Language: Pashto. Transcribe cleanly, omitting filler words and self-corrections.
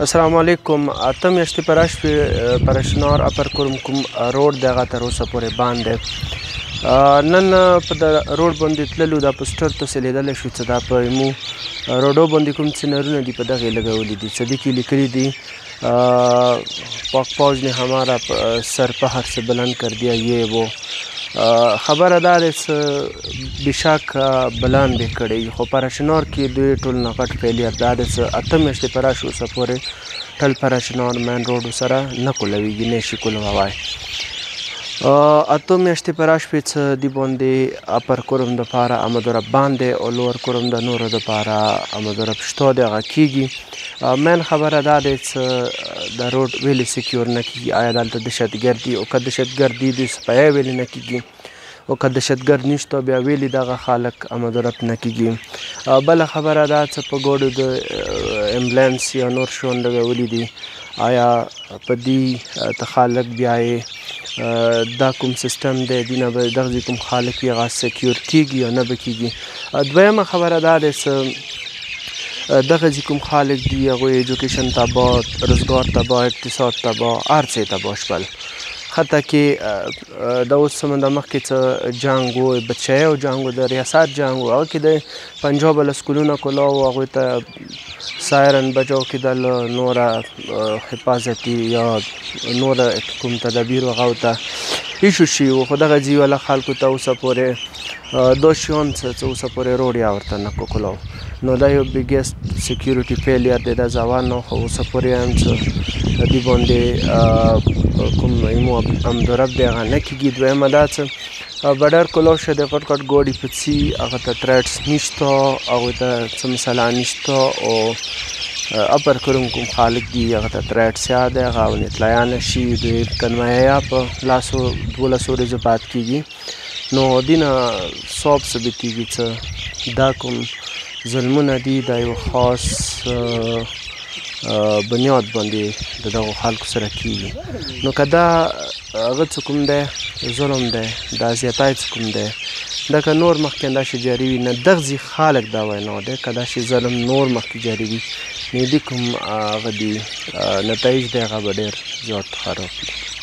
السلام علیکم. اته میاشتې په راشوې پر اشنار اپر کوم روډ دی هغه تر اوسه پورې بند دی. نن په د روډ باندې تللو دا پوسټر تاسې لیدلی شو چې دا په ایمو روډو باندې کوم سینرونه دي په دغې لګولي دي. څه دي کې لیکلي دي پاک فوج نے ہمارا سر پہر سے بلند کر دیا یہ وہ. خبره دا دی چې بېشک بلند یې کړی خو په راشنار کې دوی ټول نه غټ فیلیر دا دی چې اته میاشتې په راشو اوسه پورې ټل په راشنار مین روډو سره نه کولویږي نه شي کولولی. اته میاشتې په راشوې چې دې باندې اپر کورم دپاره امدورب باندې او لور کورم د نورو دپاره امدورب شته دی هغه کېږي. مین خبره دا دی چې د روډ ویلې سیکیور نه کېږي. آیا دلته دهشتګردي او که دهشتګردي دي سپیا ویلې نه کېږي او که دهشتګرد نشته بیا ویلې دغه خلک امدورب نه کېږي. بله خبره دا چې په ګوډو د امبولانس یا نور شیان لګولي دي آیا په دې ته خلک بیا یې دا کوم سیستم دی دې نه به دغسې کوم خلک وي هغه سیکیور کېږي یا نه به کېږي. دویمه خبره دا دی چې دغسې کوم خلک دي هغوی ایجوکیشن تباه روزګار تباه اقتصاد تباه هر څه یې تباه شول. حتی کې د اوس څه مونده مخکې څه جنګ و بچیو جنګ و د ریاست جنګ و هغه کې د پنجاب له سکولونه کلا و هغوی ته سایرن بجاو کېدل نوره حفاظتي یا نوره کوم تدابیر و هغو ته ایښو شي وو. خو دغه ځي والا خلکو ته اوسه پورې دا شیان څه اوسه پورې روډ یا ورته نه کوکلو. نو دا یو بیګیسټ سیکیورټي فیلیر دی د ځوان نه خو اوسه پورې هم چې د دې باندې کوم ایمو امدورب دی هغه نه کېږي. دویمه دا چې بډر کلاو شه د غټ غټ ګاډي په څي هغه ته تریټس نشته هغوی ته څه مسله نشته او اپر کروم کوم خالق دي هغه ته تریټس یاد دی هغه ونتلیا نه شي دوی کنوایه په لاسو 12 ورځې پات کېږي. نو دې نه صاف ثابتېږي چې دا کوم ظلمونه دي دا یو خاص بنیاد باندې د دغو خلکو سره کېږي. نو که دا هغه څه کوم دی ظلم دی دا زیاتی څه کوم دی دا که نور مخکې همداسې جاري وي نه دغسې خلک دا وینا دی که داسې ظلم نور مخکې جاري وي نو دې کوم هغه دي نتایج دی هغه به ډېر زیات خراب وي.